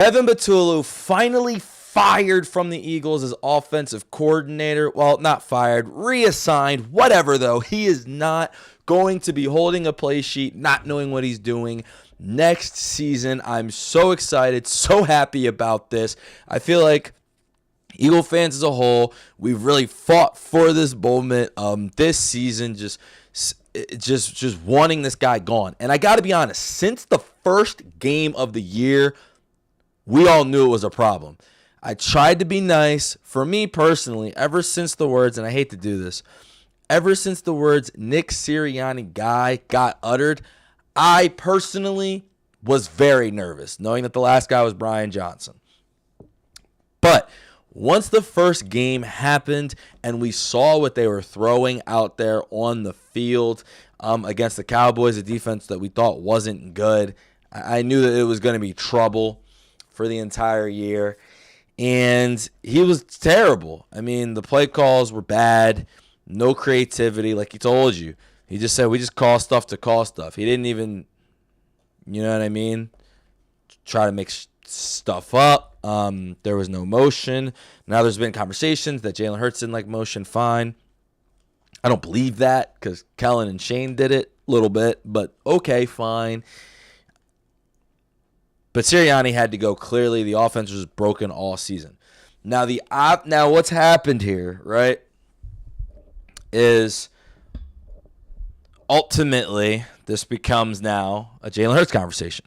Evan Patullo finally fired from the Eagles as offensive coordinator. Well, not fired, reassigned, whatever though. He is not going to be holding a play sheet, not knowing what he's doing next season. I'm so excited, so happy about this. I feel like Eagle fans as a whole, we've really fought for this moment this season, just wanting this guy gone. And I got to be honest, since the first game of the year, we all knew it was a problem. I tried to be nice. For me personally, ever since the words, and I hate to do this, ever since the words Nick Sirianni guy got uttered, I personally was very nervous, knowing that the last guy was Brian Johnson. But once the first game happened and we saw what they were throwing out there on the field against the Cowboys, a defense that we thought wasn't good, I knew that it was going to be trouble for the entire year. And he was terrible. I mean, the play calls were bad, no creativity, like he told you. He just said, we just call stuff to call stuff. He didn't even, you know what I mean, try to make stuff up. There was no motion. Now there's been conversations that Jalen Hurts didn't like motion. Fine. I don't believe that because Kellen and Shane did it a little bit, but okay, fine. But Sirianni had to go. Clearly, the offense was broken all season. Now what's happened here, right, is ultimately this becomes now a Jalen Hurts conversation,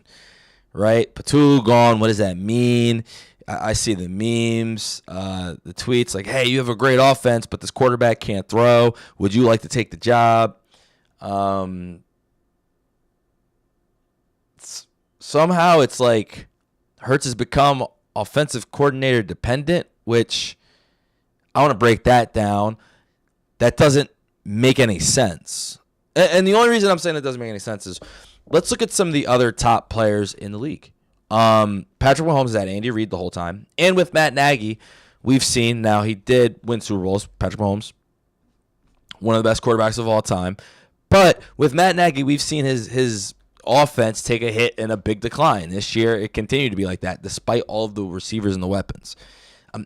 right? Patullo gone. What does that mean? I see the memes, the tweets like, hey, you have a great offense, but this quarterback can't throw. Would you like to take the job? Somehow it's like Hurts has become offensive coordinator dependent, which I want to break that down. That doesn't make any sense. And the only reason I'm saying it doesn't make any sense is let's look at some of the other top players in the league. Patrick Mahomes has had Andy Reid the whole time. And with Matt Nagy, we've seen now he did win Super Bowls. Patrick Mahomes, one of the best quarterbacks of all time. But with Matt Nagy, we've seen his offense take a hit and a big decline. This year, it continued to be like that, despite all of the receivers and the weapons.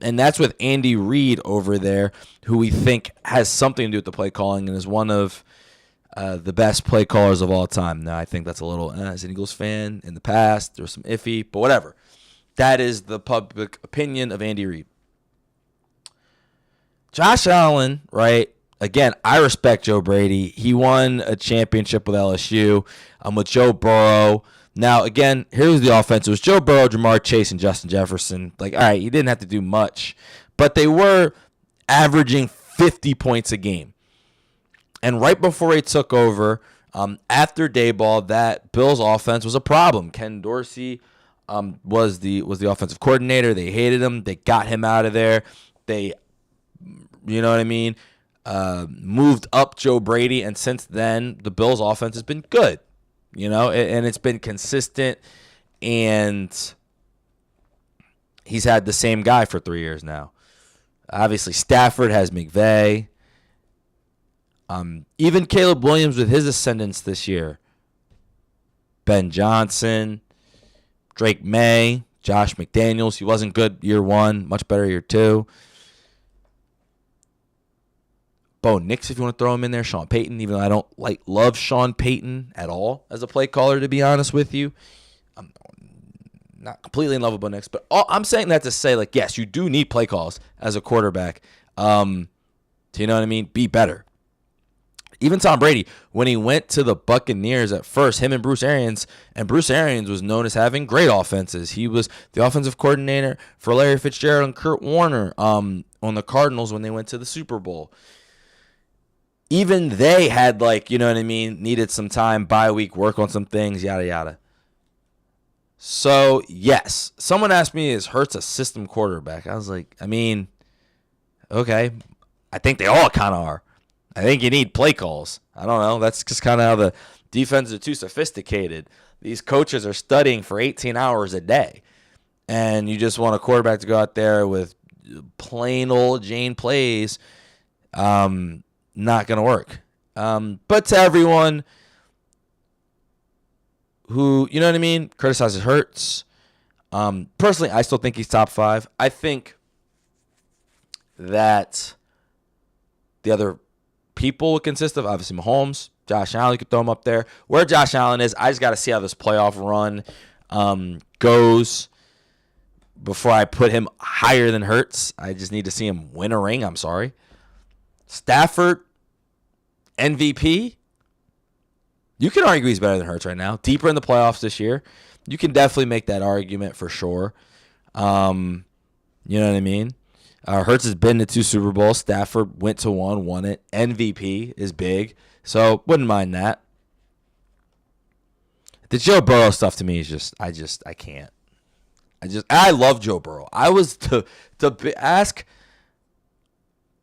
And that's with Andy Reid over there, who we think has something to do with the play calling and is one of the best play callers of all time. Now, I think that's a little, as an Eagles fan, in the past, there was some iffy, but whatever. That is the public opinion of Andy Reid. Josh Allen, right? Again, I respect Joe Brady. He won a championship with LSU. With Joe Burrow. Now, again, here's the offense. It was Joe Burrow, Jamar Chase, and Justin Jefferson. Like, all right, you didn't have to do much. But they were averaging 50 points a game. And right before he took over, after Dayball, that Bills offense was a problem. Ken Dorsey was the offensive coordinator. They hated him. They got him out of there. They, you know what I mean, moved up Joe Brady. And since then, the Bills offense has been good. You know, and it's been consistent, and he's had the same guy for 3 years now. Obviously, Stafford has McVay. Even Caleb Williams with his ascendance this year. Ben Johnson, Drake May, Josh McDaniels. He wasn't good year one, much better year two. Bo Nix, if you want to throw him in there. Sean Payton, even though I don't love Sean Payton at all as a play caller, to be honest with you. I'm not completely in love with Bo Nix, but I'm saying that to say, like, yes, you do need play calls as a quarterback. To, you know what I mean? Be better. Even Tom Brady, when he went to the Buccaneers at first, him and Bruce Arians was known as having great offenses. He was the offensive coordinator for Larry Fitzgerald and Kurt Warner on the Cardinals when they went to the Super Bowl. Even they had, like, you know what I mean, needed some time, bye week, work on some things, yada, yada. So, yes, someone asked me, is Hurts a system quarterback? I was like, I mean, okay. I think they all kind of are. I think you need play calls. I don't know. That's just kind of how the defenses are too sophisticated. These coaches are studying for 18 hours a day. And you just want a quarterback to go out there with plain old Jane plays. Not going to work. But to everyone who, you know what I mean, criticizes Hurts, Personally, I still think he's top 5. I think that the other people would consist of, obviously, Mahomes, Josh Allen. You could throw him up there. Where Josh Allen is, I just got to see how this playoff run goes before I put him higher than Hurts. I just need to see him win a ring. I'm sorry. Stafford, MVP. You can argue he's better than Hurts right now. Deeper in the playoffs this year. You can definitely make that argument for sure. You know what I mean? Hurts has been to 2 Super Bowls. Stafford went to 1, won it. MVP is big. So, wouldn't mind that. The Joe Burrow stuff to me is just, I can't. I love Joe Burrow. I was, to ask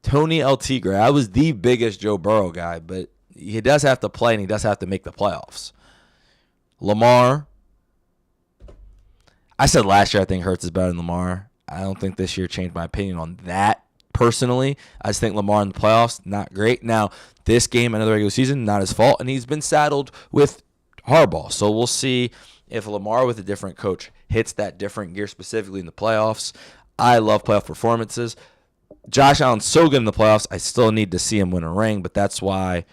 Tony El Tigre, I was the biggest Joe Burrow guy, but he does have to play and he does have to make the playoffs. Lamar, I said last year I think Hurts is better than Lamar. I don't think this year changed my opinion on that personally. I just think Lamar in the playoffs, not great. Now, this game, another regular season, not his fault, and he's been saddled with Harbaugh. So we'll see if Lamar with a different coach hits that different gear specifically in the playoffs. I love playoff performances. Josh Allen's so good in the playoffs, I still need to see him win a ring, but that's why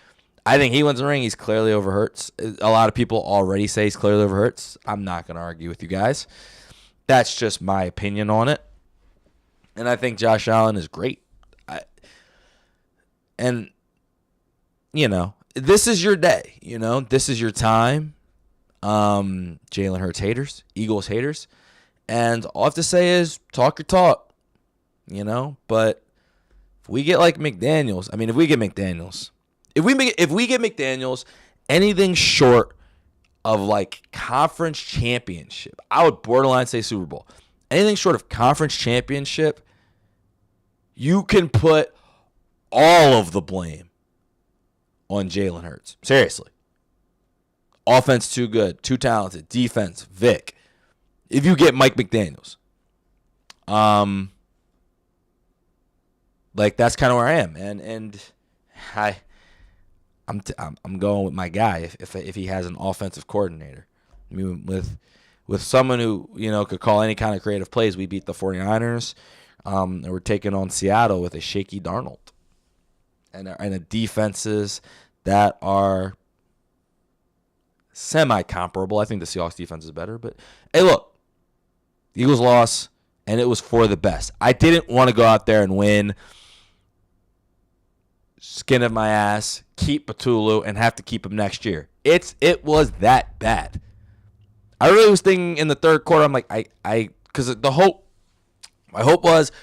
I think he wins a ring. He's clearly over Hurts. A lot of people already say he's clearly over Hurts. I'm not going to argue with you guys. That's just my opinion on it. And I think Josh Allen is great. This is your day. This is your time. Jalen Hurts haters, Eagles haters. And all I have to say is talk your talk. But if we get like McDaniels, if we get McDaniels, anything short of like conference championship, I would borderline say Super Bowl. Anything short of conference championship, you can put all of the blame on Jalen Hurts. Seriously. Offense too good, too talented. Defense, Vic. If you get Mike McDaniels. That's kind of where I am. And I'm going with my guy if he has an offensive coordinator. With someone who, could call any kind of creative plays. We beat the 49ers. And we're taking on Seattle with a shaky Darnold. And a defenses that are semi-comparable. I think the Seahawks defense is better. But, hey, look. The Eagles lost, and it was for the best. I didn't want to go out there and win, skin of my ass, keep Patullo, and have to keep him next year. It was that bad. I really was thinking in the third quarter, I'm like, because my hope was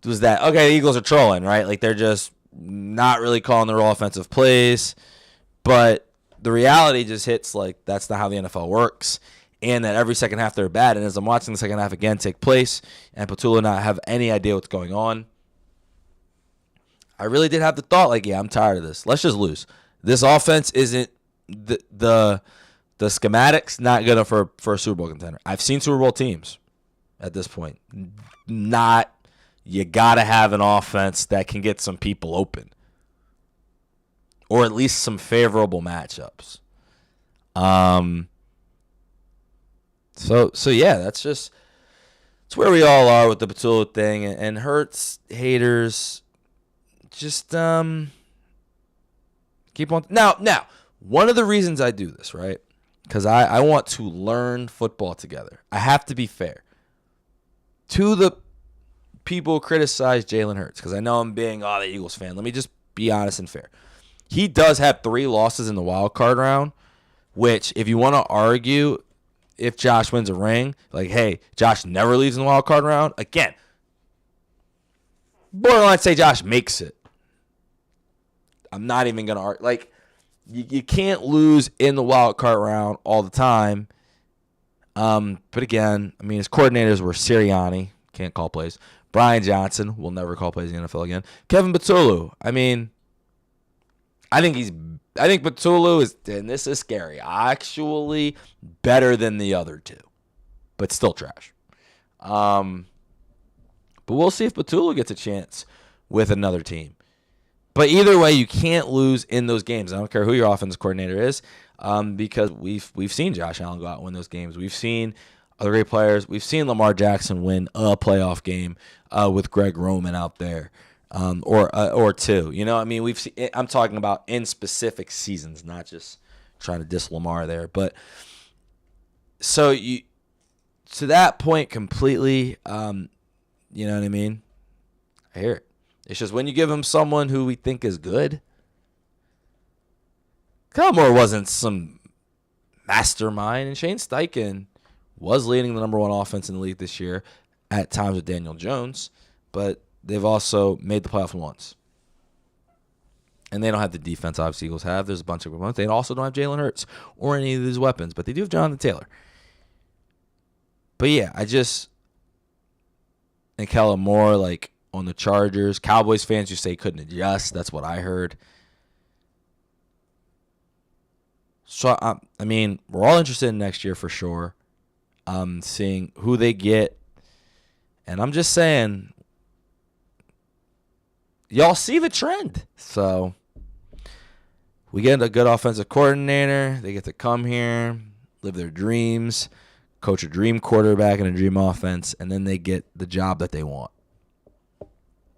that, okay, the Eagles are trolling, right? Like, they're just not really calling their offensive plays. But the reality just hits, like, that's not how the NFL works. And that every second half they're bad. And as I'm watching the second half again take place, and Patullo not have any idea what's going on, I really did have the thought, like, yeah, I'm tired of this. Let's just lose. This offense isn't the schematics not good enough for a Super Bowl contender. I've seen Super Bowl teams at this point. You got to have an offense that can get some people open. Or at least some favorable matchups. So yeah, that's where we all are with the Patullo thing. And Hurts haters, just keep on. Now, one of the reasons I do this, right? Because I want to learn football together. I have to be fair to the people who criticize Jalen Hurts, because I know I'm being the Eagles fan. Let me just be honest and fair. He does have 3 losses in the wild card round, which if you want to argue if Josh wins a ring, like, hey, Josh never leaves in the wild card round, again, borderline say Josh makes it. I'm not even going to argue. Like, you can't lose in the wild card round all the time. But again, his coordinators were Sirianni, can't call plays. Brian Johnson will never call plays in the NFL again. Kevin Patullo, I think Patullo is, and this is scary, actually better than the other two, but still trash. But we'll see if Patullo gets a chance with another team. But either way, you can't lose in those games. I don't care who your offensive coordinator is, because we've seen Josh Allen go out and win those games. We've seen other great players. We've seen Lamar Jackson win a playoff game with Greg Roman out there, or two. You know, I mean, I'm talking about in specific seasons, not just trying to diss Lamar there. But so you to that point completely. You know what I mean? I hear it. It's just when you give him someone who we think is good. Kellen Moore wasn't some mastermind, and Shane Steichen was leading the number one offense in the league this year at times with Daniel Jones, but they've also made the playoffs once. And they don't have the defense obviously Eagles have. There's a bunch of components. They also don't have Jalen Hurts or any of these weapons, but they do have Jonathan Taylor. But yeah, and Kellen Moore, like on the Chargers, Cowboys fans who say couldn't adjust. That's what I heard. So, I mean, we're all interested in next year for sure. Seeing who they get. And I'm just saying, y'all see the trend. So, we get a good offensive coordinator. They get to come here, live their dreams, coach a dream quarterback and a dream offense, and then they get the job that they want.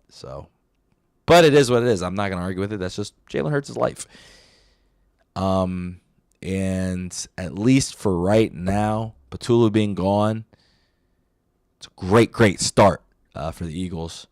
So, but it is what it is. I'm not going to argue with it. That's just Jalen Hurts' life. And at least for right now, Patullo being gone, it's a great start for the Eagles.